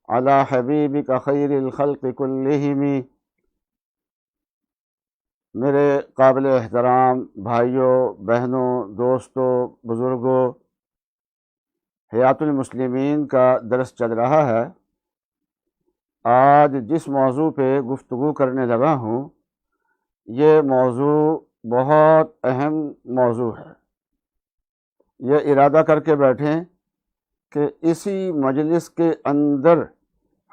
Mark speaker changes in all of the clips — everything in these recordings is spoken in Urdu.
Speaker 1: علی حبیبک خیر الخلق کلہم۔ میرے قابل احترام بھائیوں، بہنوں، دوستوں، بزرگوں، حیات المسلمین کا درس چل رہا ہے۔ آج جس موضوع پہ گفتگو کرنے لگا ہوں یہ موضوع بہت اہم موضوع ہے۔ یہ ارادہ کر کے بیٹھیں کہ اسی مجلس کے اندر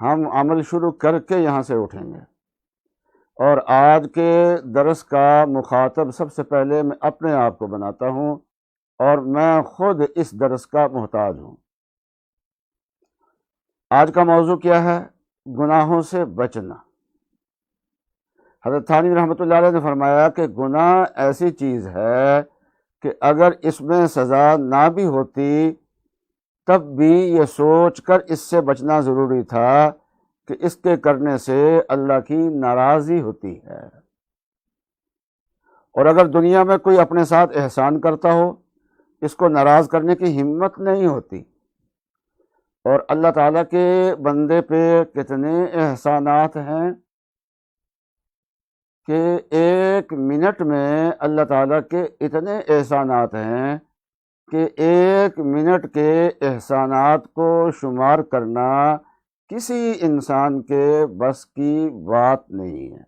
Speaker 1: ہم عمل شروع کر کے یہاں سے اٹھیں گے، اور آج کے درس کا مخاطب سب سے پہلے میں اپنے آپ کو بناتا ہوں، اور میں خود اس درس کا محتاج ہوں۔ آج کا موضوع کیا ہے؟ گناہوں سے بچنا۔ حضرت تھانوی رحمۃ اللہ علیہ نے فرمایا کہ گناہ ایسی چیز ہے کہ اگر اس میں سزا نہ بھی ہوتی تب بھی یہ سوچ کر اس سے بچنا ضروری تھا کہ اس کے کرنے سے اللہ کی ناراضی ہوتی ہے۔ اور اگر دنیا میں کوئی اپنے ساتھ احسان کرتا ہو، اس کو ناراض کرنے کی ہمت نہیں ہوتی۔ اور اللہ تعالیٰ کے بندے پہ کتنے احسانات ہیں کہ ایک منٹ میں اللہ تعالیٰ کے اتنے احسانات ہیں کہ ایک منٹ کے احسانات کو شمار کرنا کسی انسان کے بس کی بات نہیں ہے۔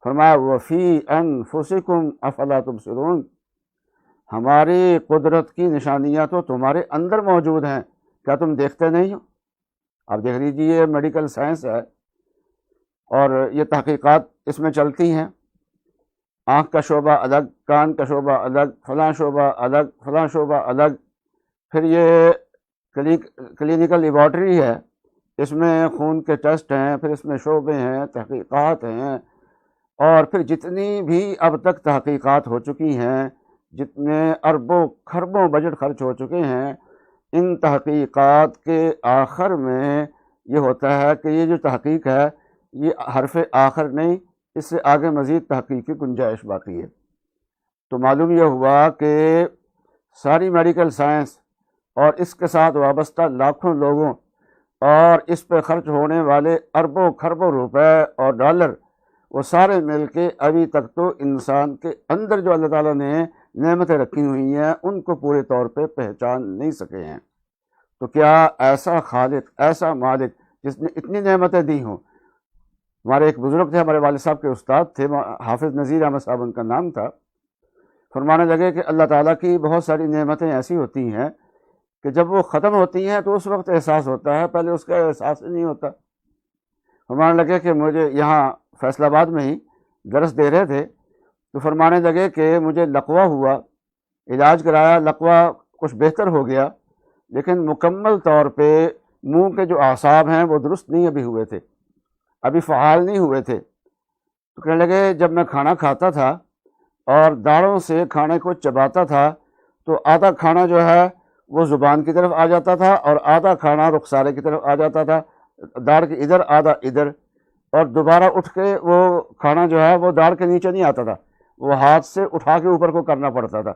Speaker 1: فرمایا وَفِي أَنفُسِكُمْ أَفَلَا تُبْصِرُونَ، ہماری قدرت کی نشانیاں تو تمہارے اندر موجود ہیں، کیا تم دیکھتے نہیں ہو؟ آپ دیکھ لیجیے، یہ میڈیکل سائنس ہے اور یہ تحقیقات اس میں چلتی ہیں۔ آنکھ کا شعبہ الگ، کان کا شعبہ الگ، فلاں شعبہ الگ، فلاں شعبہ الگ۔ پھر یہ کلینیکل لیبارٹری ہے، اس میں خون کے ٹیسٹ ہیں، پھر اس میں شعبے ہیں، تحقیقات ہیں، اور پھر جتنی بھی اب تک تحقیقات ہو چکی ہیں، جتنے اربوں خربوں بجٹ خرچ ہو چکے ہیں، ان تحقیقات کے آخر میں یہ ہوتا ہے کہ یہ جو تحقیق ہے یہ حرف آخر نہیں، اس سے آگے مزید تحقیق کی گنجائش باقی ہے۔ تو معلوم یہ ہوا کہ ساری میڈیکل سائنس اور اس کے ساتھ وابستہ لاکھوں لوگوں اور اس پہ خرچ ہونے والے اربوں خربوں روپے اور ڈالر، وہ سارے مل کے ابھی تک تو انسان کے اندر جو اللہ تعالیٰ نے نعمتیں رکھی ہوئی ہیں ان کو پورے طور پہ پہچان نہیں سکے ہیں۔ تو کیا ایسا خالق، ایسا مالک جس نے اتنی نعمتیں دی ہوں؟ ہمارے ایک بزرگ تھے، ہمارے والد صاحب کے استاد تھے، حافظ نذیر احمد صاحب ان کا نام تھا۔ فرمانے لگے کہ اللہ تعالیٰ کی بہت ساری نعمتیں ایسی ہوتی ہیں کہ جب وہ ختم ہوتی ہیں تو اس وقت احساس ہوتا ہے، پہلے اس کا احساس نہیں ہوتا۔ فرمانے لگے کہ مجھے یہاں فیصل آباد میں ہی درس دے رہے تھے تو فرمانے لگے کہ مجھے لقوہ ہوا، علاج کرایا، لقوہ کچھ بہتر ہو گیا، لیکن مکمل طور پہ منہ کے جو اعصاب ہیں وہ درست نہیں ابھی ہوئے تھے، ابھی فعال نہیں ہوئے تھے۔ تو کہنے لگے جب میں کھانا کھاتا تھا اور داڑھوں سے کھانے کو چباتا تھا تو آدھا کھانا جو ہے وہ زبان کی طرف آ جاتا تھا اور آدھا کھانا رخسارے کی طرف آ جاتا تھا، داڑھ کے ادھر آدھا ادھر، اور دوبارہ اٹھ کے وہ کھانا جو ہے وہ داڑھ کے نیچے نہیں آتا تھا، وہ ہاتھ سے اٹھا کے اوپر کو کرنا پڑتا تھا۔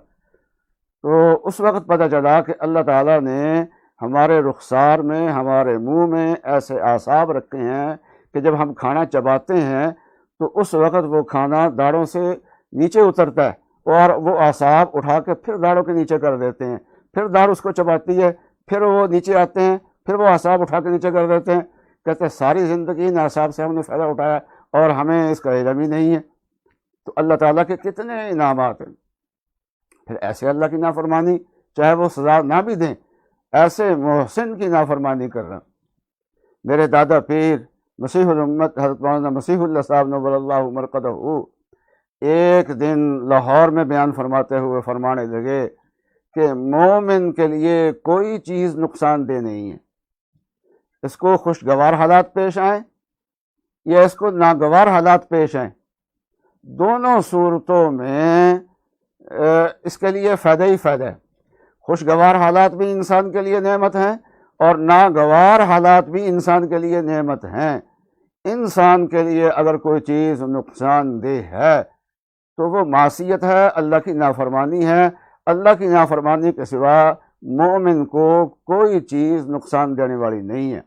Speaker 1: تو اس وقت پتہ چلا کہ اللہ تعالیٰ نے ہمارے رخسار میں، ہمارے منہ میں ایسے اعصاب رکھے ہیں کہ جب ہم کھانا چباتے ہیں تو اس وقت وہ کھانا داڑھوں سے نیچے اترتا ہے اور وہ اعصاب اٹھا کے پھر داڑھوں کے نیچے کر دیتے ہیں، پھر داڑھ اس کو چباتی ہے، پھر وہ نیچے آتے ہیں، پھر وہ اعصاب اٹھا کے نیچے کر دیتے ہیں۔ کہتے ہیں ساری زندگی ان اعصاب سے ہم نے فائدہ اٹھایا اور ہمیں اس کا علم ہی نہیں ہے۔ تو اللہ تعالیٰ کے کتنے انعامات ہیں۔ پھر ایسے اللہ کی نافرمانی، چاہے وہ سزا نہ بھی دیں، ایسے محسن کی نافرمانی کر رہا۔ میرے دادا پیر مسیح الامت حضرت مولانا مسیح اللہ صاحب نور اللہ مرقدہ ایک دن لاہور میں بیان فرماتے ہوئے فرمانے لگے کہ مومن کے لیے کوئی چیز نقصان دہ نہیں ہے، اس کو خوشگوار حالات پیش آئیں یا اس کو ناگوار حالات پیش آئیں، دونوں صورتوں میں اس کے لیے فائدہ ہی فائدہ ہے۔ خوشگوار حالات بھی انسان کے لیے نعمت ہیں اور ناگوار حالات بھی انسان کے لیے نعمت ہیں۔ انسان کے لیے اگر کوئی چیز نقصان دہ ہے تو وہ معصیت ہے، اللہ کی نافرمانی ہے۔ اللہ کی نافرمانی کے سوا مومن کو کوئی چیز نقصان دینے والی نہیں ہے۔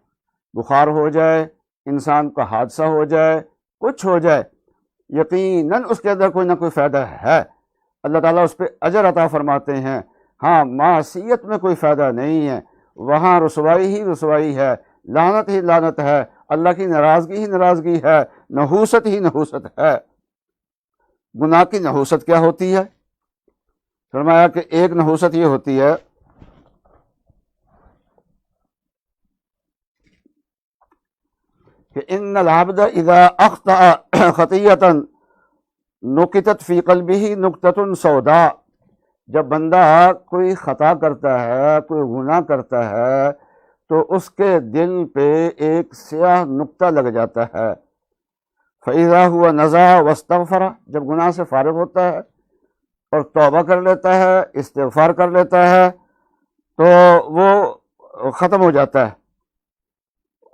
Speaker 1: بخار ہو جائے، انسان کا حادثہ ہو جائے، کچھ ہو جائے، یقیناً اس کے اندر کوئی نہ کوئی فائدہ ہے، اللہ تعالیٰ اس پہ اجر عطا فرماتے ہیں۔ ہاں، معصیت میں کوئی فائدہ نہیں ہے، وہاں رسوائی ہی رسوائی ہے، لعنت ہی لعنت ہے، اللہ کی ناراضگی ہی ناراضگی ہے، نحوست ہی نحوست ہے۔ گناہ کی نحوست کیا ہوتی ہے؟ فرمایا کہ ایک نحوست یہ ہوتی ہے کہ ان العبد اذا اخطأ خطیۃ نکتت فی قلبہ نکتۃ سوداء، جب بندہ کوئی خطا کرتا ہے، کوئی گناہ کرتا ہے، تو اس کے دل پہ ایک سیاہ نقطہ لگ جاتا ہے۔ فَإِذَا هُوَ نَزَعَ وَاسْتَغْفَرَ، جب گناہ سے فارغ ہوتا ہے اور توبہ کر لیتا ہے، استغفار کر لیتا ہے، تو وہ ختم ہو جاتا ہے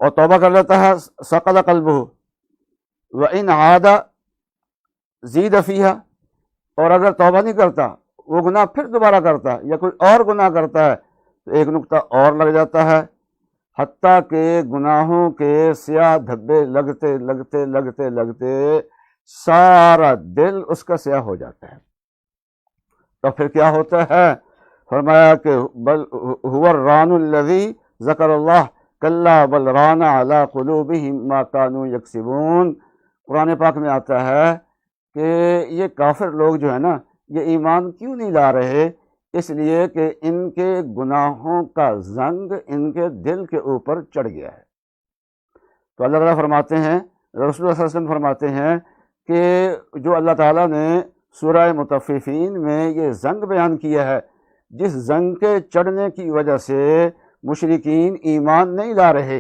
Speaker 1: اور توبہ کر لیتا ہے، سقط قلبہ۔ وَإِنْ عَادَ زِيدَ فِيهَا، اور اگر توبہ نہیں کرتا، وہ گناہ پھر دوبارہ کرتا ہے یا کوئی اور گناہ کرتا ہے، تو ایک نقطہ اور لگ جاتا ہے، حتیٰ کہ گناہوں کے سیاہ دھبے لگتے لگتے لگتے لگتے سارا دل اس کا سیاہ ہو جاتا ہے۔ تو پھر کیا ہوتا ہے؟ فرمایا کہ بل هو الران الذی ذکر اللہ کلا بل ران علی قلوبہم ما کانوا یکسبون۔ قرآن پاک میں آتا ہے کہ یہ کافر لوگ جو ہے نا، یہ ایمان کیوں نہیں لا رہے؟ اس لیے کہ ان کے گناہوں کا زنگ ان کے دل کے اوپر چڑھ گیا ہے۔ تو اللہ تعالیٰ فرماتے ہیں، رسول اللہ صلی اللہ علیہ وسلم فرماتے ہیں کہ جو اللہ تعالیٰ نے سورہ مطففین میں یہ زنگ بیان کیا ہے، جس زنگ کے چڑھنے کی وجہ سے مشرکین ایمان نہیں لا رہے،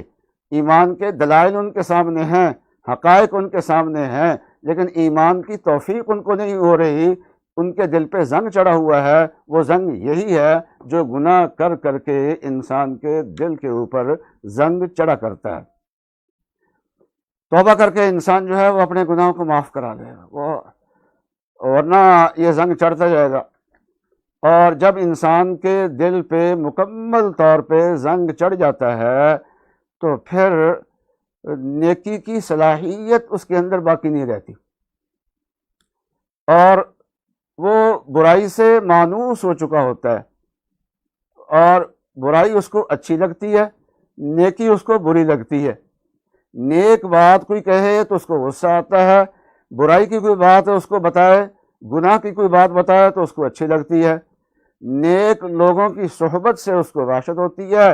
Speaker 1: ایمان کے دلائل ان کے سامنے ہیں، حقائق ان کے سامنے ہیں، لیکن ایمان کی توفیق ان کو نہیں ہو رہی، ان کے دل پہ زنگ چڑھا ہوا ہے۔ وہ زنگ یہی ہے جو گناہ کر کر کے انسان کے دل کے اوپر زنگ چڑھا کرتا ہے۔ توبہ کر کے انسان جو ہے وہ اپنے گناہوں کو معاف کرا لے گا، وہ ورنہ یہ زنگ چڑھتا جائے گا۔ اور جب انسان کے دل پہ مکمل طور پہ زنگ چڑھ جاتا ہے تو پھر نیکی کی صلاحیت اس کے اندر باقی نہیں رہتی، اور وہ برائی سے مانوس ہو چکا ہوتا ہے، اور برائی اس کو اچھی لگتی ہے، نیکی اس کو بری لگتی ہے۔ نیک بات کوئی کہے تو اس کو غصہ آتا ہے، برائی کی کوئی بات اس کو بتائے، گناہ کی کوئی بات بتائے تو اس کو اچھی لگتی ہے۔ نیک لوگوں کی صحبت سے اس کو وحشت ہوتی ہے،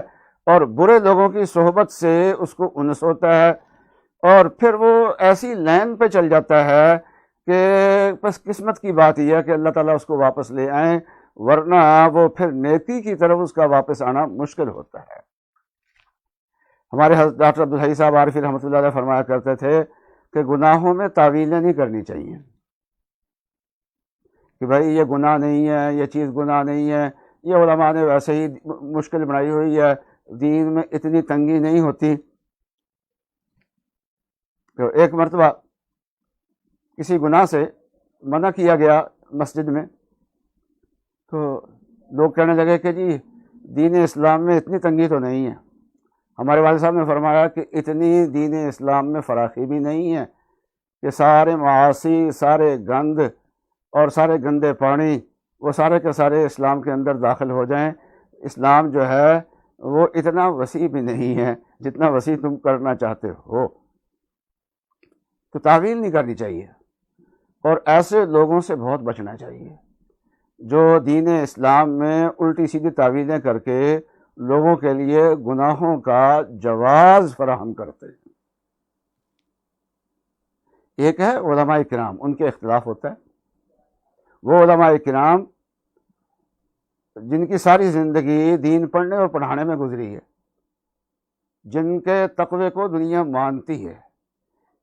Speaker 1: اور برے لوگوں کی صحبت سے اس کو انس ہوتا ہے، اور پھر وہ ایسی لین پہ چل جاتا ہے کہ بس قسمت کی بات یہ ہے کہ اللہ تعالیٰ اس کو واپس لے آئیں، ورنہ وہ پھر نیکی کی طرف اس کا واپس آنا مشکل ہوتا ہے۔ ہمارے حضرت ڈاکٹر عبدالحی صاحب عارفی رحمۃ اللہ علیہ فرمایا کرتے تھے کہ گناہوں میں تعویلیں نہیں کرنی چاہیے کہ بھائی یہ گناہ نہیں ہے، یہ چیز گناہ نہیں ہے، یہ علماء نے ویسے ہی مشکل بنائی ہوئی ہے، دین میں اتنی تنگی نہیں ہوتی۔ تو ایک مرتبہ کسی گناہ سے منع کیا گیا مسجد میں، تو لوگ کہنے لگے کہ جی دین اسلام میں اتنی تنگی تو نہیں ہے۔ ہمارے والد صاحب نے فرمایا کہ اتنی دین اسلام میں فراخی بھی نہیں ہے کہ سارے معاصی، سارے گند اور سارے گندے پانی وہ سارے کے سارے اسلام کے اندر داخل ہو جائیں۔ اسلام جو ہے وہ اتنا وسیع بھی نہیں ہے جتنا وسیع تم کرنا چاہتے ہو، تو تعویل نہیں کرنی چاہیے، اور ایسے لوگوں سے بہت بچنا چاہیے جو دین اسلام میں الٹی سیدھی تعویلیں کر کے لوگوں کے لیے گناہوں کا جواز فراہم کرتے ہیں۔ ایک ہے علماء کرام، ان کے اختلاف ہوتا ہے، وہ علماء کرام جن کی ساری زندگی دین پڑھنے اور پڑھانے میں گزری ہے، جن کے تقوی کو دنیا مانتی ہے،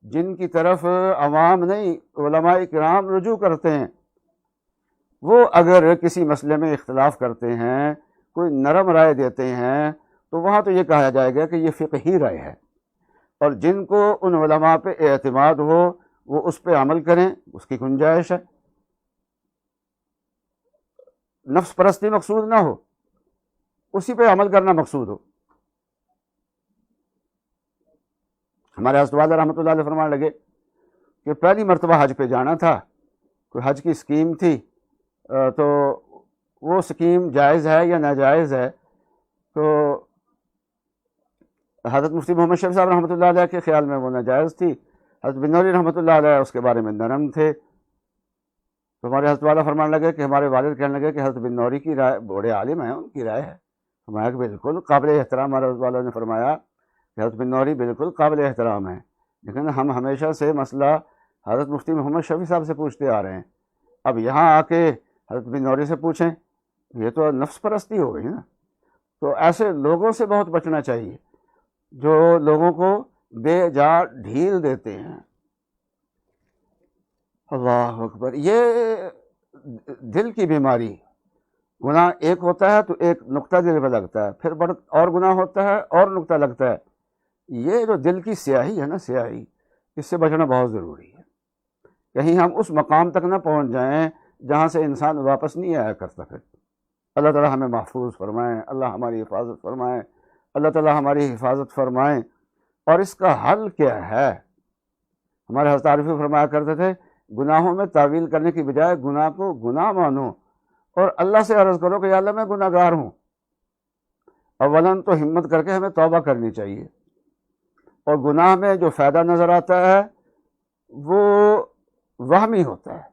Speaker 1: جن کی طرف عوام نہیں علماء کرام رجوع کرتے ہیں، وہ اگر کسی مسئلے میں اختلاف کرتے ہیں، کوئی نرم رائے دیتے ہیں، تو وہاں تو یہ کہا جائے گا کہ یہ فقہی رائے ہے، اور جن کو ان علماء پہ اعتماد ہو وہ اس پہ عمل کریں، اس کی گنجائش ہے۔ نفس پرستی مقصود نہ ہو، اسی پہ عمل کرنا مقصود ہو۔ ہمارے حضرت والا رحمۃ اللہ علیہ فرمانے لگے کہ پہلی مرتبہ حج پہ جانا تھا، کوئی حج کی اسکیم تھی، تو وہ اسکیم جائز ہے یا ناجائز ہے؟ تو حضرت مفتی محمد شفیع صاحب رحمۃ اللہ علیہ کے خیال میں وہ ناجائز تھی، حضرت بنوری رحمۃ اللہ علیہ اس کے بارے میں نرم تھے۔ تو ہمارے حضرت والا فرمانے لگے کہ ہمارے والد کہنے لگے کہ حضرت بنوری کی رائے، بڑے عالم ہیں، ان کی رائے ہے۔ فرمایا کہ بالکل قابل احترام، ہمارے حضرت والا نے فرمایا کہ حضرت بنوری بالکل قابل احترام ہیں، لیکن ہم ہمیشہ سے مسئلہ حضرت مفتی محمد شفیع صاحب سے پوچھتے آ رہے ہیں، اب یہاں آ کے حضرت بنوری سے پوچھیں، یہ تو نفس پرستی ہو گئی نا۔ تو ایسے لوگوں سے بہت بچنا چاہیے جو لوگوں کو بے جا ڈھیل دیتے ہیں۔ اللہ اکبر، یہ دل کی بیماری، گناہ ایک ہوتا ہے تو ایک نقطہ دل پہ لگتا ہے، پھر اور گناہ ہوتا ہے اور نقطہ لگتا ہے۔ یہ جو دل کی سیاہی ہے نا، سیاہی، اس سے بچنا بہت ضروری ہے، کہیں ہم اس مقام تک نہ پہنچ جائیں جہاں سے انسان واپس نہیں آیا کرتا۔ پھر اللہ تعالیٰ ہمیں محفوظ فرمائیں، اللہ ہماری حفاظت فرمائیں، اللہ تعالیٰ ہماری حفاظت فرمائیں۔ اور اس کا حل کیا ہے؟ ہمارے حضرت عارفی فرمایا کرتے تھے، گناہوں میں تعویل کرنے کی بجائے گناہ کو گناہ مانو اور اللہ سے عرض کرو کہ یا اللہ میں گناہ گار ہوں۔ اولاً تو ہمت کر کے ہمیں توبہ کرنی چاہیے، اور گناہ میں جو فائدہ نظر آتا ہے وہ وہمی ہوتا ہے،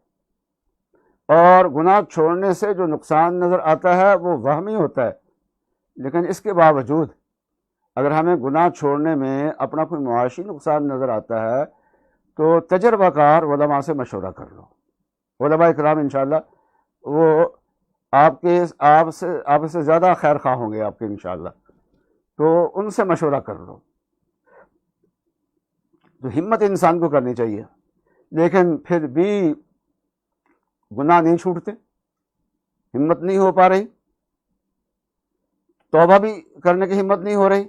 Speaker 1: اور گناہ چھوڑنے سے جو نقصان نظر آتا ہے وہ وہمی ہوتا ہے۔ لیکن اس کے باوجود اگر ہمیں گناہ چھوڑنے میں اپنا کوئی معاشی نقصان نظر آتا ہے تو تجربہ کار علماء سے مشورہ کر لو۔ علماء اکرام انشاءاللہ وہ آپ سے زیادہ خیر خواہ ہوں گے آپ کے انشاءاللہ، تو ان سے مشورہ کر لو۔ تو ہمت انسان کو کرنی چاہیے، لیکن پھر بھی گناہ نہیں چھوٹتے، ہمت نہیں ہو پا رہی، توبہ بھی کرنے کی ہمت نہیں ہو رہی،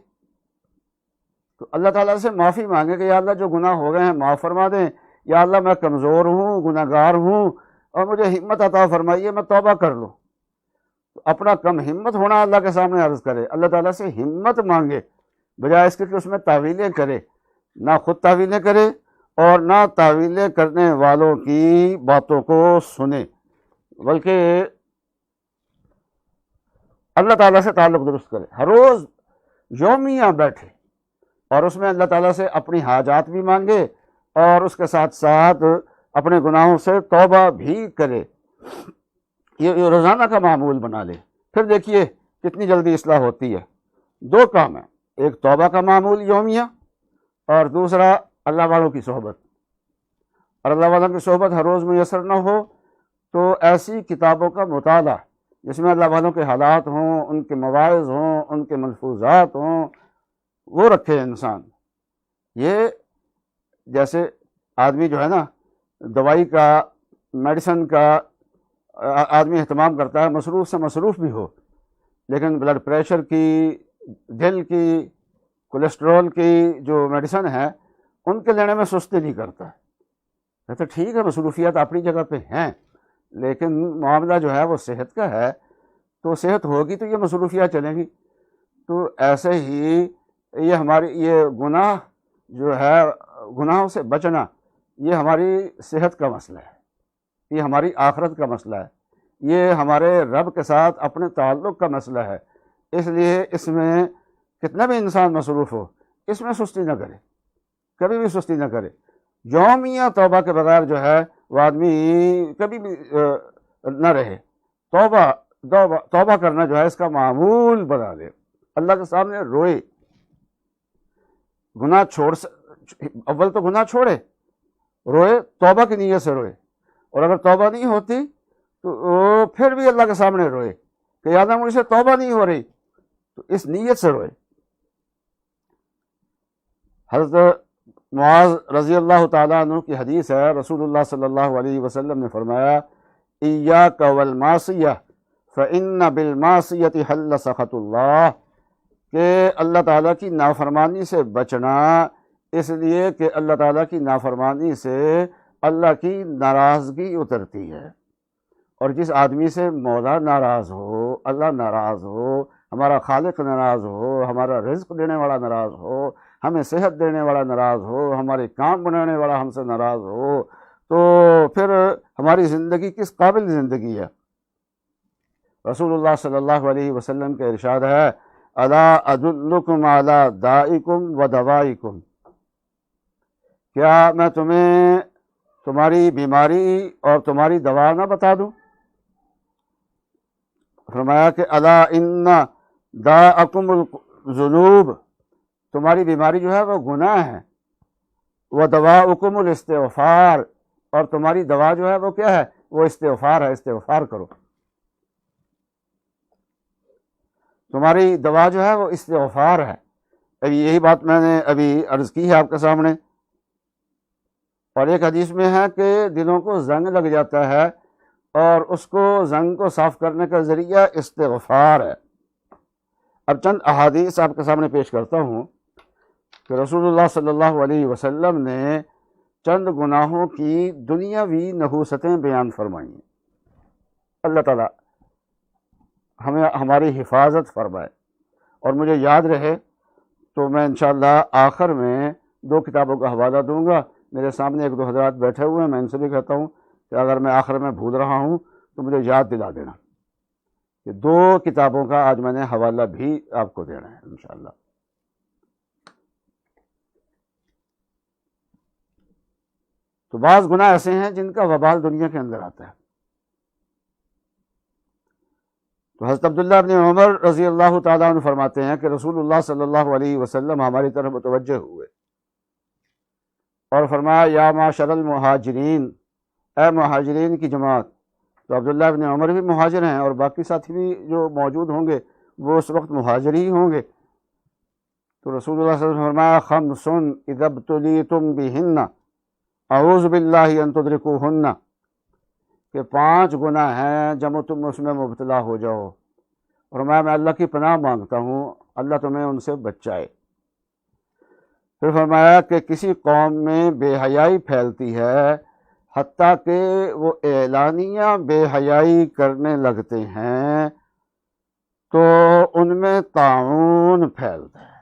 Speaker 1: تو اللہ تعالیٰ سے معافی مانگے کہ یا اللہ جو گناہ ہو گئے ہیں معاف فرما دیں، یا اللہ میں کمزور ہوں، گناہ گار ہوں، اور مجھے ہمت عطا فرمائیے، میں توبہ کر لوں۔ تو اپنا کم ہمت ہونا اللہ کے سامنے عرض کرے، اللہ تعالیٰ سے ہمت مانگے، بجائے اس کے کہ اس میں تعویلیں کرے، نہ خود تعویلیں کرے اور نہ تعویلیں کرنے والوں کی باتوں کو سنے، بلکہ اللہ تعالیٰ سے تعلق درست کرے، ہر روز یومیہ بیٹھے اور اس میں اللہ تعالیٰ سے اپنی حاجات بھی مانگے اور اس کے ساتھ ساتھ اپنے گناہوں سے توبہ بھی کرے۔ یہ روزانہ کا معمول بنا لے، پھر دیکھیے کتنی جلدی اصلاح ہوتی ہے۔ دو کام ہیں، ایک توبہ کا معمول یومیہ، اور دوسرا اللہ والوں کی صحبت۔ اور اللہ والوں کی صحبت ہر روز میسر نہ ہو تو ایسی کتابوں کا مطالعہ جس میں اللہ والوں کے حالات ہوں، ان کے مواعظ ہوں، ان کے ملفوظات ہوں، وہ رکھے انسان۔ یہ جیسے آدمی جو ہے نا، دوائی کا، میڈیسن کا آدمی اہتمام کرتا ہے، مصروف سے مصروف بھی ہو، لیکن بلڈ پریشر کی، دل کی، کولیسٹرول کی جو میڈیسن ہے ان کے لینے میں سستی نہیں کرتا ہے۔ تو ٹھیک ہے، مصروفیات اپنی جگہ پہ ہیں، لیکن معاملہ جو ہے وہ صحت کا ہے، تو صحت ہوگی تو یہ مصروفیات چلیں گی۔ تو ایسے ہی یہ ہماری یہ گناہ جو ہے، گناہوں سے بچنا، یہ ہماری صحت کا مسئلہ ہے، یہ ہماری آخرت کا مسئلہ ہے، یہ ہمارے رب کے ساتھ اپنے تعلق کا مسئلہ ہے۔ اس لیے اس میں کتنا بھی انسان مصروف ہو، اس میں سستی نہ کرے، کبھی بھی سستی نہ کرے۔ یومیہ توبہ کے بغیر جو ہے وہ آدمی کبھی بھی نہ رہے۔ توبہ کرنا جو ہے اس کا معمول بنا لے، اللہ کے سامنے روئے، گناہ اول تو گناہ چھوڑے، روئے، توبہ کی نیت سے روئے، اور اگر توبہ نہیں ہوتی تو پھر بھی اللہ کے سامنے روئے کہ یا اللہ مجھ سے توبہ نہیں ہو رہی، تو اس نیت سے روئے۔ حضرت معاذ رضی اللہ تعالیٰ عنہ کی حدیث ہے، رسول اللہ صلی اللہ علیہ وسلم نے فرمایا، ایاک والمعصیہ فإن بالمعصیۃ حل سخط اللہ، کہ اللہ تعالیٰ کی نافرمانی سے بچنا، اس لیے کہ اللہ تعالیٰ کی نافرمانی سے اللہ کی ناراضگی اترتی ہے، اور جس آدمی سے مولا ناراض ہو، اللہ ناراض ہو، ہمارا خالق ناراض ہو، ہمارا رزق دینے والا ناراض ہو، ہمیں صحت دینے والا ناراض ہو، ہمارے کام بنانے والا ہم سے ناراض ہو، تو پھر ہماری زندگی کس قابل زندگی ہے؟ رسول اللہ صلی اللہ علیہ وسلم کا ارشاد ہے، الا ادلکم علی دائکم و دوائکم، کیا میں تمہیں تمہاری بیماری اور تمہاری دوا نہ بتا دوں؟ فرمایا کہ الا ان داءکم الذنوب، تمہاری بیماری جو ہے وہ گناہ ہے، وہ دواؤکم الاستغفار، اور تمہاری دوا جو ہے وہ کیا ہے؟ وہ استغفار ہے، استغفار کرو۔ تمہاری دوا جو ہے وہ استغفار ہے۔ ابھی یہی بات میں نے ابھی عرض کی ہے آپ کے سامنے، اور ایک حدیث میں ہے کہ دلوں کو زنگ لگ جاتا ہے اور اس کو زنگ کو صاف کرنے کا ذریعہ استغفار ہے۔ اب چند احادیث آپ کے سامنے پیش کرتا ہوں کہ رسول اللہ صلی اللہ علیہ وسلم نے چند گناہوں کی دنیاوی نحوستیں بیان فرمائی ہیں۔ اللہ تعالیٰ ہمیں ہماری حفاظت فرمائے، اور مجھے یاد رہے تو میں انشاءاللہ آخر میں 2 کتابوں کا حوالہ دوں گا۔ میرے سامنے 1-2 حضرات بیٹھے ہوئے ہیں، میں ان سے بھی کہتا ہوں کہ اگر میں آخر میں بھول رہا ہوں تو مجھے یاد دلا دینا کہ 2 کتابوں کا آج میں نے حوالہ بھی آپ کو دینا ہے انشاءاللہ۔ تو بعض گناہ ایسے ہیں جن کا وبال دنیا کے اندر آتا ہے۔ تو حضرت عبداللہ بن عمر رضی اللہ تعالیٰ عنہ فرماتے ہیں کہ رسول اللہ صلی اللہ علیہ وسلم ہماری طرف متوجہ ہوئے اور فرمایا، یا معاشر المہاجرین، اے مہاجرین کی جماعت۔ تو عبداللہ بن عمر بھی مہاجر ہیں اور باقی ساتھی بھی جو موجود ہوں گے وہ اس وقت مہاجر ہی ہوں گے۔ تو رسول اللہ صلی اللہ علیہ وسلم نے فرمایا، خمس اذا ابتلیتم بہن اعوذ باللہ ان تدرکوہن، کہ 5 گناہ ہیں جب تم اس میں مبتلا ہو جاؤ، اور میں اللہ کی پناہ مانگتا ہوں اللہ تمہیں ان سے بچائے۔ پھر فرمایا کہ کسی قوم میں بے حیائی پھیلتی ہے حتیٰ کہ وہ اعلانیہ بے حیائی کرنے لگتے ہیں تو ان میں طاعون پھیلتا ہے۔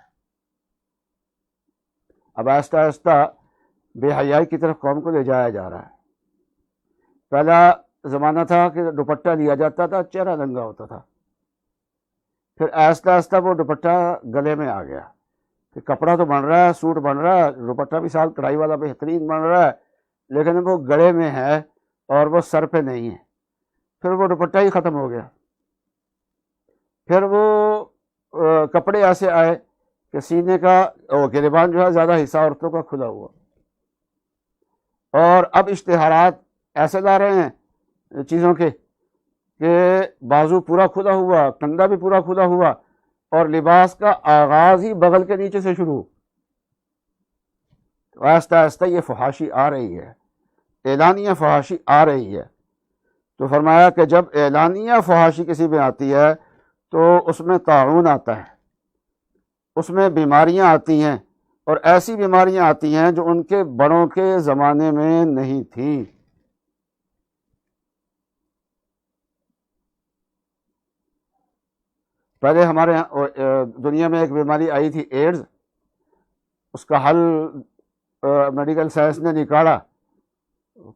Speaker 1: اب آہستہ آہستہ بے حیائی کی طرف قوم کو لے جایا جا رہا ہے۔ پہلا زمانہ تھا کہ دوپٹہ لیا جاتا تھا، چہرہ ننگا ہوتا تھا، پھر آہستہ آہستہ وہ دوپٹہ گلے میں آ گیا کہ کپڑا تو بن رہا ہے، سوٹ بن رہا ہے، دوپٹہ بھی سال کڑھائی والا بہترین بن رہا ہے، لیکن وہ گلے میں ہے اور وہ سر پہ نہیں ہے۔ پھر وہ دوپٹہ ہی ختم ہو گیا۔ پھر وہ کپڑے ایسے آئے کہ سینے کا گریبان جو ہے زیادہ حصہ عورتوں کا کھلا ہوا، اور اب اشتہارات ایسے لا رہے ہیں چیزوں کے کہ بازو پورا کھلا ہوا، کندھا بھی پورا کھلا ہوا، اور لباس کا آغاز ہی بغل کے نیچے سے شروع۔ تو آہستہ آہستہ یہ فحاشی آ رہی ہے، اعلانیہ فحاشی آ رہی ہے۔ تو فرمایا کہ جب اعلانیہ فحاشی کسی میں آتی ہے تو اس میں طاعون آتا ہے، اس میں بیماریاں آتی ہیں، اور ایسی بیماریاں آتی ہیں جو ان کے بڑوں کے زمانے میں نہیں تھیں۔ پہلے ہمارے دنیا میں ایک بیماری آئی تھی ایڈز، اس کا حل میڈیکل سائنس نے نکالا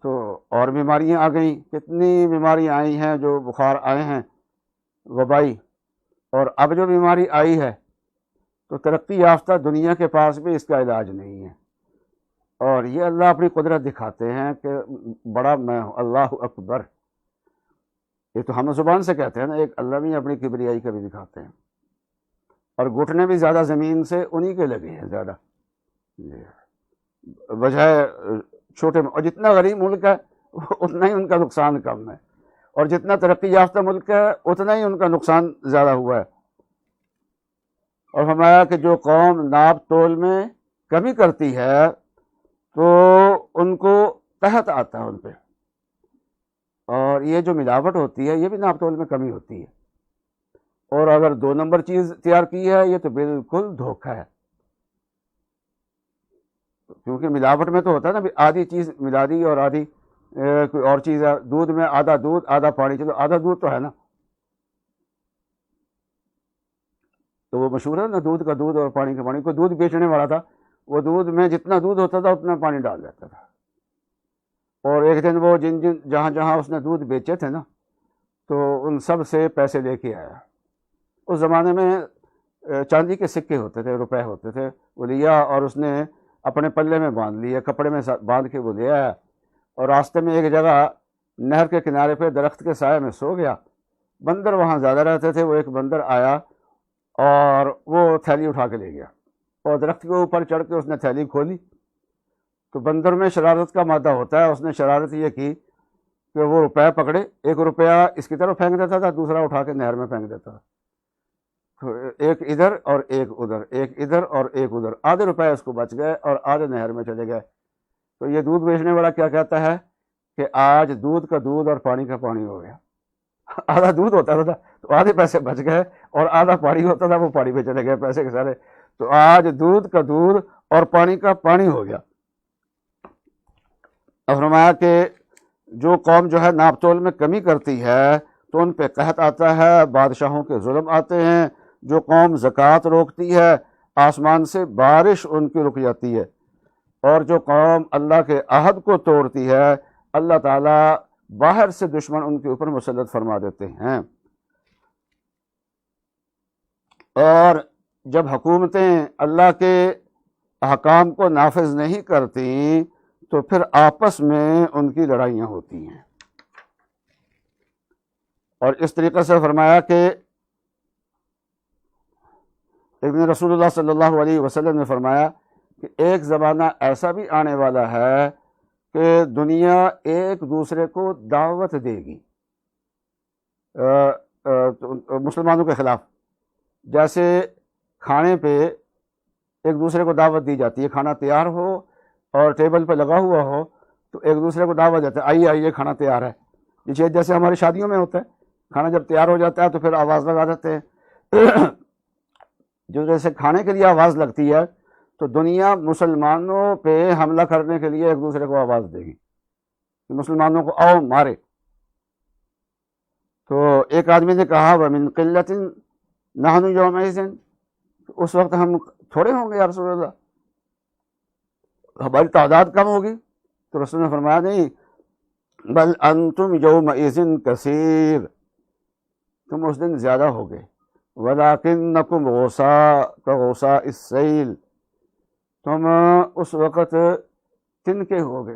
Speaker 1: تو اور بیماریاں آ گئیں، کتنی بیماریاں آئی ہیں جو بخار آئے ہیں وبائی، اور اب جو بیماری آئی ہے تو ترقی یافتہ دنیا کے پاس بھی اس کا علاج نہیں ہے، اور یہ اللہ اپنی قدرت دکھاتے ہیں کہ بڑا میں ہوں، اللہ اکبر۔ یہ تو ہم زبان سے کہتے ہیں نا، ایک اللہ بھی اپنی کبریائی کا بھی دکھاتے ہیں، اور گھٹنے بھی زیادہ زمین سے انہی کے لگے ہیں زیادہ، وجہ چھوٹے، اور جتنا غریب ملک ہے اتنا ہی ان کا نقصان کم ہے، اور جتنا ترقی یافتہ ملک ہے اتنا ہی ان کا نقصان زیادہ ہوا ہے۔ اور فرمایا کہ جو قوم ناپ تول میں کمی کرتی ہے تو ان کو قحط آتا ہے ان پہ، اور یہ جو ملاوٹ ہوتی ہے یہ بھی ناپ تول میں کمی ہوتی ہے، اور اگر 2 نمبر چیز تیار کی ہے یہ تو بالکل دھوکہ ہے، کیونکہ ملاوٹ میں تو ہوتا ہے نا، آدھی چیز ملا دی اور آدھی کوئی اور چیز ہے، دودھ میں آدھا دودھ آدھا پانی، چلو آدھا دودھ تو ہے نا، تو وہ مشہور ہے نا، دودھ کا دودھ اور پانی کا پانی. کوئی دودھ بیچنے والا تھا، وہ دودھ میں جتنا دودھ ہوتا تھا اتنا پانی ڈال دیتا تھا. اور ایک دن وہ جہاں جہاں اس نے دودھ بیچے تھے نا، تو ان سب سے پیسے لے کے آیا. اس زمانے میں چاندی کے سکے ہوتے تھے، روپے ہوتے تھے. وہ لیا اور اس نے اپنے پلے میں باندھ لیے، کپڑے میں باندھ کے وہ لے آیا. اور راستے میں ایک جگہ نہر کے کنارے پہ درخت کے سائے میں سو گیا. بندر وہاں زیادہ رہتے تھے. وہ ایک بندر آیا اور وہ تھیلی اٹھا کے لے گیا، اور درخت کے اوپر چڑھ کے اس نے تھیلی کھولی. تو بندر میں شرارت کا مادہ ہوتا ہے. اس نے شرارت یہ کی کہ وہ روپے پکڑے، ایک روپیہ اس کی طرف پھینک دیتا تھا، دوسرا اٹھا کے نہر میں پھینک دیتا تھا. تو ایک ادھر اور ایک ادھر، ایک ادھر اور ایک ادھر، آدھے روپے اس کو بچ گئے اور آدھے نہر میں چلے گئے. تو یہ دودھ بیچنے والا کیا کہتا ہے کہ آج دودھ کا دودھ اور پانی کا پانی ہو گیا. آدھا دودھ ہوتا تھا تو آدھے پیسے بچ گئے، اور آدھا پانی ہوتا تھا وہ پانی پہ چلے گئے پیسے کے سارے. تو آج دودھ کا دودھ اور پانی کا پانی ہو گیا. اور فرمایا کہ جو قوم جو ہے ناپ تول میں کمی کرتی ہے تو ان پہ قحط آتا ہے، بادشاہوں کے ظلم آتے ہیں. جو قوم زکوٰۃ روکتی ہے آسمان سے بارش ان کی رک جاتی ہے. اور جو قوم اللہ کے عہد کو توڑتی ہے اللہ تعالیٰ باہر سے دشمن ان کے اوپر مسلط فرما دیتے ہیں. اور جب حکومتیں اللہ کے احکام کو نافذ نہیں کرتی تو پھر آپس میں ان کی لڑائیاں ہوتی ہیں. اور اس طریقے سے فرمایا کہ ایک دن رسول اللہ صلی اللہ علیہ وسلم نے فرمایا کہ ایک زمانہ ایسا بھی آنے والا ہے کہ دنیا ایک دوسرے کو دعوت دے گی مسلمانوں کے خلاف. جیسے کھانے پہ ایک دوسرے کو دعوت دی جاتی ہے، کھانا تیار ہو اور ٹیبل پہ لگا ہوا ہو تو ایک دوسرے کو دعوت دیتے ہیں، آئیے آئیے کھانا تیار ہے. جیسے ہماری شادیوں میں ہوتا ہے، کھانا جب تیار ہو جاتا ہے تو پھر آواز لگا دیتے ہیں. جو جیسے کھانے کے لیے آواز لگتی ہے تو دنیا مسلمانوں پہ حملہ کرنے کے لیے ایک دوسرے کو آواز دے گی کہ مسلمانوں کو آؤ مارے. تو ایک آدمی نے کہا وَمِن قِلَّةٍ نَحْنُ يَوْمَئِذٍ، اس وقت ہم تھوڑے ہوں گے یا رسول اللہ، ہماری تعداد کم ہوگی. تو رسول نے فرمایا نہیں، بل انتم یومئذ کثیر، تم اس دن زیادہ ہوگے. وَلَٰكِنَّكُمْ غُثَاء كَغُثَاءِ السَّيْلِ، تم اس وقت تنکے ہوگے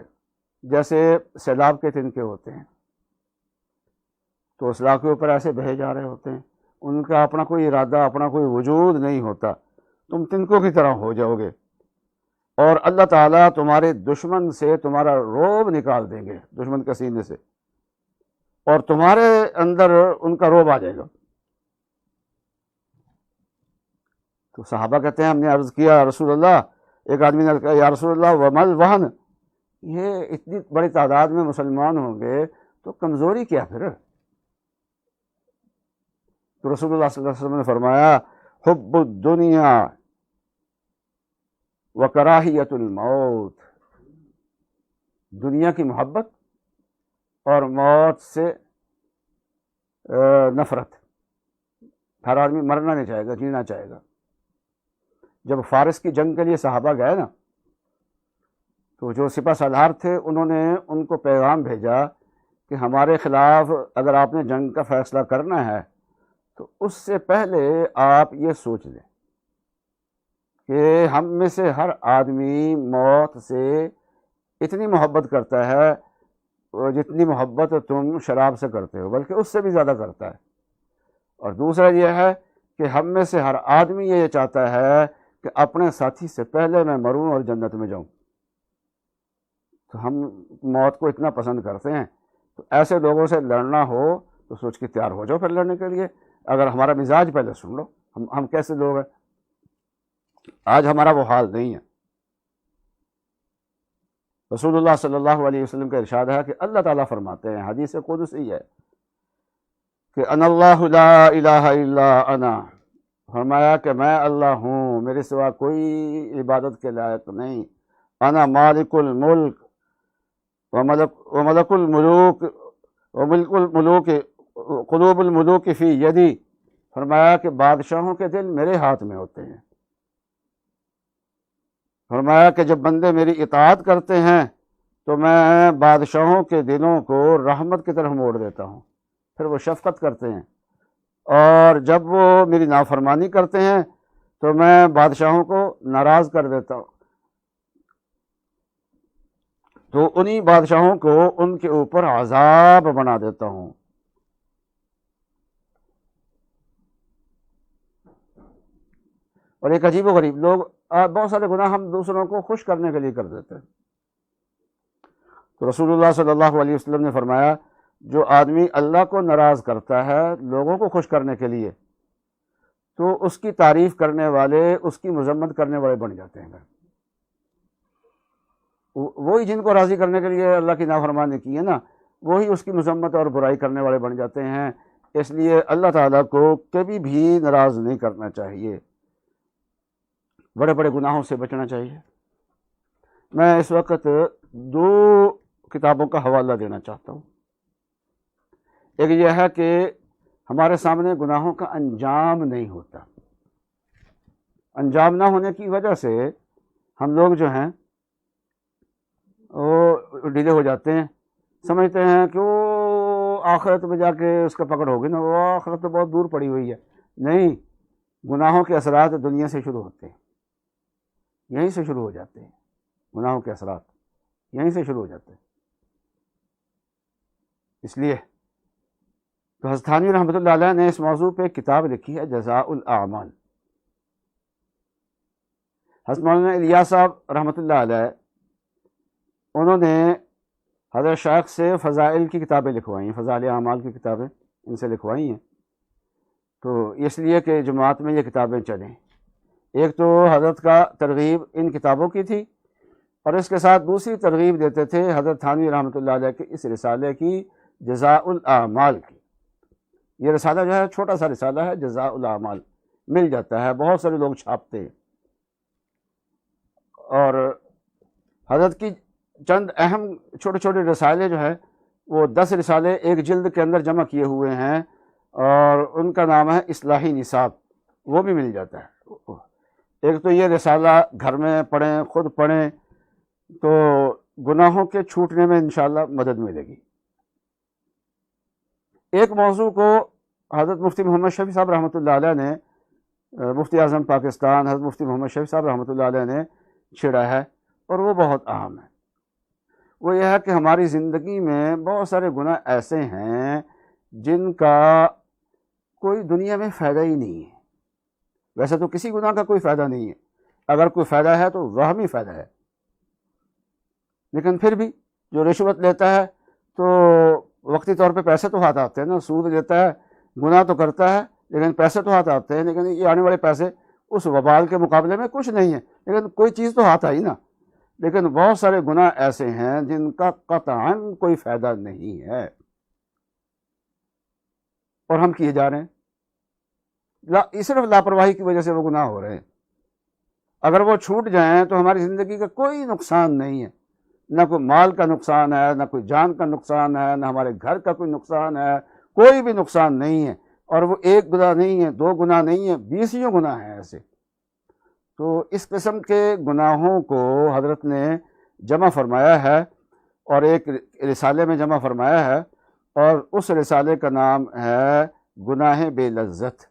Speaker 1: جیسے سیلاب کے تنکے ہوتے ہیں. تو اس علاقے کے اوپر ایسے بہے جا رہے ہوتے ہیں، ان کا اپنا کوئی ارادہ، اپنا کوئی وجود نہیں ہوتا. تم تنکوں کی طرح ہو جاؤ گے، اور اللہ تعالیٰ تمہارے دشمن سے تمہارا روب نکال دیں گے، دشمن کے سینے سے، اور تمہارے اندر ان کا روب آ جائے گا. تو صحابہ کہتے ہیں ہم نے عرض کیا رسول اللہ، ایک آدمی نے کہا یا رسول اللہ ومل وہن، یہ اتنی بڑی تعداد میں مسلمان ہوں گے تو کمزوری کیا پھر؟ تو رسول اللہ صلی اللہ علیہ وسلم نے فرمایا حب الدنیا وکراہیت الموت، دنیا کی محبت اور موت سے نفرت. ہر آدمی مرنا نہیں چاہے گا، جینا چاہے گا. جب فارس کی جنگ کے لیے صحابہ گئے نا تو جو سپہ سالار تھے انہوں نے ان کو پیغام بھیجا کہ ہمارے خلاف اگر آپ نے جنگ کا فیصلہ کرنا ہے تو اس سے پہلے آپ یہ سوچ لیں کہ ہم میں سے ہر آدمی موت سے اتنی محبت کرتا ہے جتنی محبت تم شراب سے کرتے ہو، بلکہ اس سے بھی زیادہ کرتا ہے. اور دوسرا یہ ہے کہ ہم میں سے ہر آدمی یہ چاہتا ہے کہ اپنے ساتھی سے پہلے میں مروں اور جنت میں جاؤں. تو ہم موت کو اتنا پسند کرتے ہیں. تو ایسے لوگوں سے لڑنا ہو تو سوچ کے تیار ہو جاؤ پھر لڑنے کے لیے. اگر ہمارا مزاج پہلے سن لو، ہم کیسے لوگ ہیں. آج ہمارا وہ حال نہیں ہے. رسول اللہ صلی اللہ علیہ وسلم کا ارشاد ہے کہ اللہ تعالیٰ فرماتے ہیں، حدیث قدسی ہے کہ انا اللہ لا الہ الا انا، فرمایا کہ میں اللہ ہوں، میرے سوا کوئی عبادت کے لائق نہیں. انا مالک الملک وملک الملوک وملک الملوک قلوب الملوک فی یدی، فرمایا کہ بادشاہوں کے دل میرے ہاتھ میں ہوتے ہیں، فرمایا کہ جب بندے میری اطاعت کرتے ہیں تو میں بادشاہوں کے دلوں کو رحمت کی طرف موڑ دیتا ہوں، پھر وہ شفقت کرتے ہیں، اور جب وہ میری نافرمانی کرتے ہیں تو میں بادشاہوں کو ناراض کر دیتا ہوں، تو انہی بادشاہوں کو ان کے اوپر عذاب بنا دیتا ہوں۔ اور ایک عجیب و غریب لوگ بہت سارے گناہ ہم دوسروں کو خوش کرنے کے لیے کر دیتے ہیں، تو رسول اللہ صلی اللہ علیہ وسلم نے فرمایا جو آدمی اللہ کو ناراض کرتا ہے لوگوں کو خوش کرنے کے لیے، تو اس کی تعریف کرنے والے اس کی مذمت کرنے والے بن جاتے ہیں۔ وہی جن کو راضی کرنے کے لیے اللہ کی نافرمانی کی ہے نا، وہی اس کی مذمت اور برائی کرنے والے بن جاتے ہیں۔ اس لیے اللہ تعالیٰ کو کبھی بھی ناراض نہیں کرنا چاہیے، بڑے بڑے گناہوں سے بچنا چاہیے۔ میں اس وقت دو کتابوں کا حوالہ دینا چاہتا ہوں۔ ایک یہ ہے کہ ہمارے سامنے گناہوں کا انجام نہیں ہوتا، انجام نہ ہونے کی وجہ سے ہم لوگ جو ہیں وہ ڈھیلے ہو جاتے ہیں، سمجھتے ہیں کہ وہ آخرت میں جا کے اس کا پکڑ ہوگی نا، وہ آخرت تو بہت دور پڑی ہوئی ہے۔ نہیں، گناہوں کے اثرات دنیا سے شروع ہوتے ہیں، یہیں سے شروع ہو جاتے ہیں، گناہوں کے اثرات یہیں سے شروع ہو جاتے ہیں۔ اس لیے تو حضرت تھانوی رحمۃ اللہ علیہ نے اس موضوع پہ کتاب لکھی ہے جزاء الاعمال۔ حضرت مولانا الیاس صاحب رحمۃ اللہ علیہ انہوں نے حضرت شیخ سے فضائل کی کتابیں لکھوائی ہیں، فضائل اعمال کی کتابیں ان سے لکھوائی ہیں، تو اس لیے کہ جماعت میں یہ کتابیں چلیں۔ ایک تو حضرت کا ترغیب ان کتابوں کی تھی، اور اس کے ساتھ دوسری ترغیب دیتے تھے حضرت تھانوی رحمۃ اللہ علیہ کے اس رسالے کی جزاء الاعمال کی۔ یہ رسالہ جو ہے چھوٹا سا رسالہ ہے، جزاء الاعمال، مل جاتا ہے، بہت سارے لوگ چھاپتے ہیں، اور حضرت کی چند اہم چھوٹے چھوٹے رسالے جو ہے وہ 10 رسالے ایک جلد کے اندر جمع کیے ہوئے ہیں، اور ان کا نام ہے اصلاحی نصاب، وہ بھی مل جاتا ہے۔ ایک تو یہ رسالہ گھر میں پڑھیں، خود پڑھیں، تو گناہوں کے چھوٹنے میں انشاءاللہ مدد ملے گی۔ ایک موضوع کو حضرت مفتی محمد شفیع صاحب رحمۃ اللہ علیہ نے، مفتی اعظم پاکستان حضرت مفتی محمد شفیع صاحب رحمۃ اللہ علیہ نے چھیڑا ہے، اور وہ بہت اہم ہے۔ وہ یہ ہے کہ ہماری زندگی میں بہت سارے گناہ ایسے ہیں جن کا کوئی دنیا میں فائدہ ہی نہیں ہے۔ ویسے تو کسی گناہ کا کوئی فائدہ نہیں ہے، اگر کوئی فائدہ ہے تو وہمی فائدہ ہے، لیکن پھر بھی جو رشوت لیتا ہے تو وقتی طور پہ پیسے تو ہاتھ آتے ہیں نا، سود لیتا ہے، گناہ تو کرتا ہے لیکن پیسے تو ہاتھ آتے ہیں، لیکن یہ آنے والے پیسے اس وبال کے مقابلے میں کچھ نہیں ہے، لیکن کوئی چیز تو ہاتھ آئی نا۔ لیکن بہت سارے گناہ ایسے ہیں جن کا قطعاً کوئی فائدہ نہیں ہے، اور ہم کیے جا رہے ہیں، صرف لاپرواہی کی وجہ سے وہ گناہ ہو رہے ہیں۔ اگر وہ چھوٹ جائیں تو ہماری زندگی کا کوئی نقصان نہیں ہے، نہ کوئی مال کا نقصان ہے، نہ کوئی جان کا نقصان ہے، نہ ہمارے گھر کا کوئی نقصان ہے، کوئی بھی نقصان نہیں ہے۔ اور وہ ایک گناہ نہیں ہے، 2 گناہ نہیں ہے، 20 گناہ ہیں ایسے۔ تو اس قسم کے گناہوں کو حضرت نے جمع فرمایا ہے، اور ایک رسالے میں جمع فرمایا ہے، اور اس رسالے کا نام ہے گناہ بے لذت۔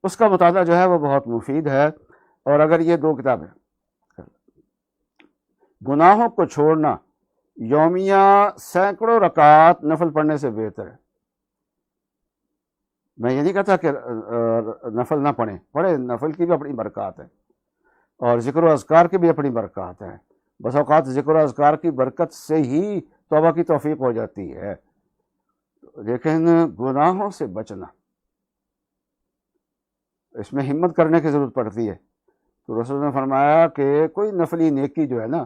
Speaker 1: اس کا مطالعہ جو ہے وہ بہت مفید ہے، اور اگر یہ 2 کتابیں، گناہوں کو چھوڑنا یومیہ سینکڑوں رکعات نفل پڑھنے سے بہتر ہے۔ میں یہ نہیں کہتا کہ نفل نہ پڑھیں، نفل کی بھی اپنی برکات ہے، اور ذکر و اذکار کی بھی اپنی برکات ہے۔ بس اوقات ذکر و اذکار کی برکت سے ہی توبہ کی توفیق ہو جاتی ہے، لیکن گناہوں سے بچنا، اس میں ہمت کرنے کی ضرورت پڑتی ہے۔ تو رسول نے فرمایا کہ کوئی نفلی نیکی جو ہے نا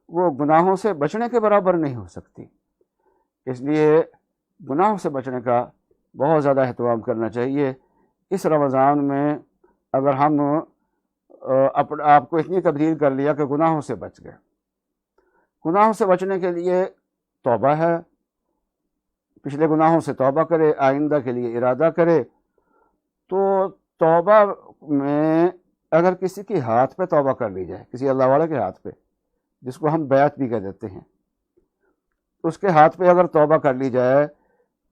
Speaker 1: وہ گناہوں سے بچنے کے برابر نہیں ہو سکتی، اس لیے گناہوں سے بچنے کا بہت زیادہ اہتمام کرنا چاہیے۔ اس رمضان میں اگر ہم اپنے آپ کو اتنی تبدیل کر لیا کہ گناہوں سے بچ گئے، گناہوں سے بچنے کے لیے توبہ ہے، پچھلے گناہوں سے توبہ کرے، آئندہ کے لیے ارادہ کرے، تو توبہ میں اگر کسی کے ہاتھ پہ توبہ کر لی جائے، کسی اللہ والے کے ہاتھ پہ، جس کو ہم بیعت بھی کہہ دیتے ہیں، اس کے ہاتھ پہ اگر توبہ کر لی جائے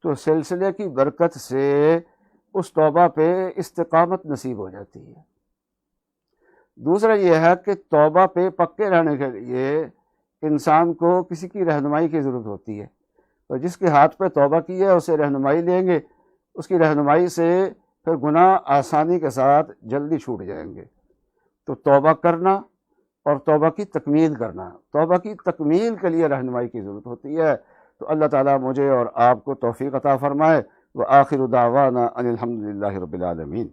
Speaker 1: تو سلسلے کی برکت سے اس توبہ پہ استقامت نصیب ہو جاتی ہے۔ دوسرا یہ ہے کہ توبہ پہ پکے رہنے کے لیے انسان کو کسی کی رہنمائی کی ضرورت ہوتی ہے، اور جس کے ہاتھ پہ توبہ کی ہے اسے رہنمائی لیں گے، اس کی رہنمائی سے پھر گناہ آسانی کے ساتھ جلدی چھوٹ جائیں گے۔ تو توبہ کرنا اور توبہ کی تکمیل کرنا، توبہ کی تکمیل کے لیے رہنمائی کی ضرورت ہوتی ہے۔ تو اللہ تعالیٰ مجھے اور آپ کو توفیق عطا فرمائے۔ وآخر دعوانا ان الحمد للہ رب العالمین۔